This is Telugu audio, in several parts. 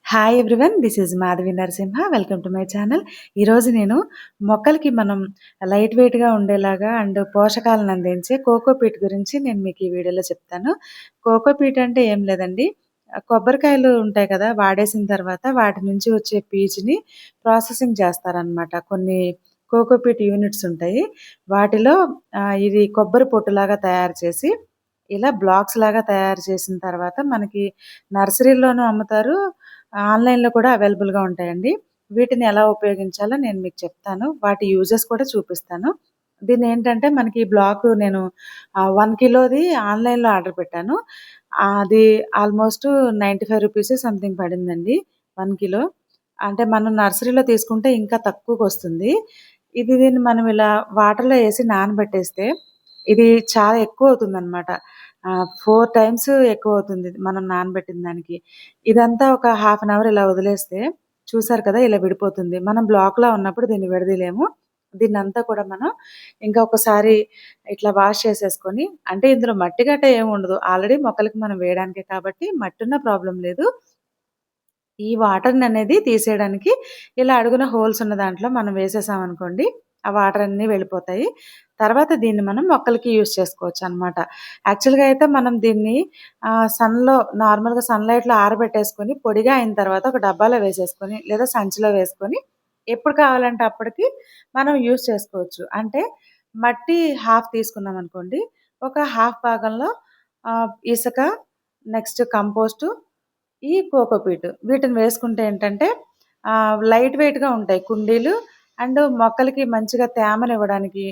Hi everyone. This is Madhavi Narasimha. Welcome to my channel. ఈరోజు నేను మొక్కలకి మనం లైట్ వెయిట్‌గా ఉండేలాగా అండ్ పోషకాలను అందించే కోకోపీట్ గురించి నేను మీకు ఈ వీడియోలో చెప్తాను. కోకోపీట్ అంటే ఏం లేదండి. కొబ్బరికాయలు ఉంటాయి కదా! వాడేసిన తర్వాత వాటి నుంచి వచ్చే పీచుని ప్రాసెసింగ్ చేస్తారనమాట. కొన్ని కోకోపీట్ యూనిట్స్ ఉంటాయి. వాటిలో ఇది కొబ్బరి పొట్టులాగా తయారు చేసి ఇలా బ్లాక్స్ లాగా తయారు చేసిన తర్వాత మనకి నర్సరీలోనూ అమ్ముతారు. ఆన్‌లైన్‌లో కూడా అవైలబుల్‌గా ఉంటాయండి. వీటిని ఎలా ఉపయోగించాలో నేను మీకు చెప్తాను. వాటి యూజెస్ కూడా చూపిస్తాను. దీన్నేంటంటే మనకి బ్లాకు నేను 1 కిలోది ఆన్‌లైన్‌లో ఆర్డర్ పెట్టాను. అది ఆల్‌మోస్ట్ రూ. 95 సంథింగ్ పడిందండి 1 కిలో. అంటే మనం నర్సరీలో తీసుకుంటే ఇంకా తక్కువకొస్తుంది. దీన్ని మనం ఇలా వాటర్‌లో ఏసి నానబెట్టేస్తే ఇది చాలా ఎక్కువవుతుందనమాట. 4 టైమ్స్ ఎక్కువవుతుంది మనం నానబెట్టిన దానికి. ఇదంతా ఒక హాఫ్ అన్ అవర్ ఇలా వదిలేస్తే చూసారు కదా! ఇలా విడిపోతుంది. మనం బ్లాక్‌లో ఉన్నప్పుడు దీన్ని విడదీయలేము. దీన్నంతా కూడా మనం ఇంకా ఒకసారి ఇట్లా వాష్ చేసేసుకొని అంటే ఇందులో మట్టి గట్ట ఏముండదు. ఆల్రెడీ మొక్కలకి మనం వేయడానికే కాబట్టి మట్టున్న ప్రాబ్లమ్ లేదు. ఈ వాటర్‌ననేది తీసేయడానికి ఇలా అడుగున హోల్స్ ఉన్న దాంట్లో మనం వేసేసామనుకోండి, ఆ వాటర్ అన్నీ వెళ్ళిపోతాయి. తర్వాత దీన్ని మనం మొక్కలకి యూజ్ చేసుకోవచ్చనమాట. యాక్చువల్‌గా అయితే మనం దీన్ని సన్‌లో నార్మల్‌గా సన్‌లైట్‌లో ఆరబెట్టేసుకొని పొడిగా అయిన తర్వాత ఒక డబ్బాలో వేసేసుకొని లేదా సంచిలో వేసుకొని ఎప్పుడు కావాలంటే అప్పటికి మనం యూజ్ చేసుకోవచ్చు. అంటే మట్టి హాఫ్ తీసుకున్నామనుకోండి, ఒక హాఫ్ భాగంలో ఇసక, నెక్స్ట్ కంపోస్టు, ఈ కోకోపీట్ వీటిని వేసుకుంటే ఏంటంటే లైట్ వెయిట్‌గా ఉంటాయి కుండీలు. అండ్ మొక్కలకి మంచిగా తేమనివ్వడానికి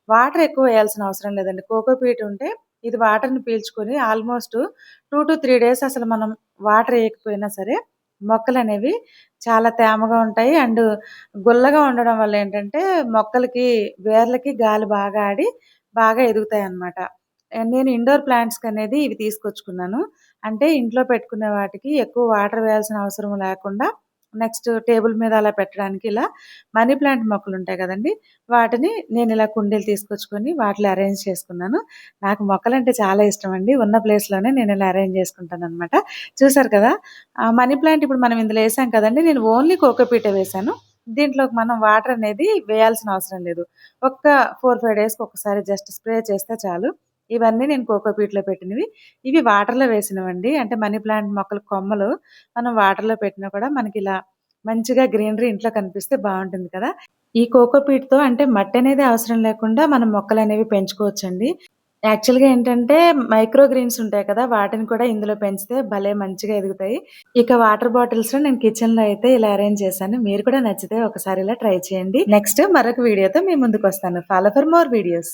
వాటర్ ఎక్కువ వేయాల్సిన అవసరం లేదండి. కోకోపీట్ ఉంటే ఇది వాటర్‌ని పీల్చుకొని ఆల్మోస్ట్ 2-3 డేస్ అసలు మనం వాటర్ ఏయకపోయినా సరే మొక్కలనేవి చాలా తేమగా ఉంటాయి. అండ్ గుల్లగా ఉండడం వల్ల ఏంటంటే మొక్కలకి వేర్లకి గాలి బాగా ఆడి బాగా ఎదుగుతాయన్నమాట. నేను ఇండోర్ ప్లాంట్స్‌కనేది ఇవి తీసుకొచ్చుకున్నాను. అంటే ఇంట్లో పెట్టుకునే వాటికి ఎక్కువ వాటర్ వేయాల్సిన అవసరం లేకుండా నెక్స్ట్ టేబుల్ మీద అలా పెట్టడానికి ఇలా మనీ ప్లాంట్ మొక్కలుంటాయి కదండీ! వాటిని నేనిలా కుండీలు తీసుకొచ్చుకొని వాటిలో అరేంజ్ చేసుకున్నాను. నాకు మొక్కలంటే చాలా ఇష్టమండి. ఉన్న ప్లేస్‌లోనే నేనిలా అరేంజ్ చేసుకుంటాననమాట. చూసారు కదా! మనీ ప్లాంట్ ఇప్పుడు మనం ఇందులో ఏసాం కదండీ! నేను ఓన్లీ కోకోపీటే వేశాను. దీంట్లోకి మనం వాటర్ అనేది వేయాల్సిన అవసరం లేదు. ఒక్క 4, 5 డేస్‌కి ఒకసారి జస్ట్ స్ప్రే చేస్తే చాలు. ఇవన్నీ నేను కోకోపీట్‌లో పెట్టినవి. ఇవి వాటర్‌లో వేసినవండి. అంటే మనీ ప్లాంట్ మొక్కల కొమ్మలు మనం వాటర్‌లో పెట్టినా కూడా మనకిలా మంచిగా గ్రీనరీ ఇంట్లో కనిపిస్తే బావుంటుంది కదా! ఈ కోకోపీట్‌తో అంటే మట్టనేది అవసరం లేకుండా మనం మొక్కలనేవి పెంచుకోవచ్చండి. యాక్చువల్‌గా ఏంటంటే మైక్రో గ్రీన్స్ ఉంటాయి కదా! వాటిని కూడా ఇందులో పెంచితే భలే మంచిగా ఎదుగుతాయి. ఇక వాటర్ బాటిల్స్‌లో నేను కిచెన్‌లో అయితే ఇలా అరేంజ్ చేశాను. మీరు కూడా నచ్చితే ఒకసారి ఇలా ట్రై చేయండి. నెక్స్ట్ మరొక వీడియోతో మీ ముందుకొస్తాను. Follow for more videos.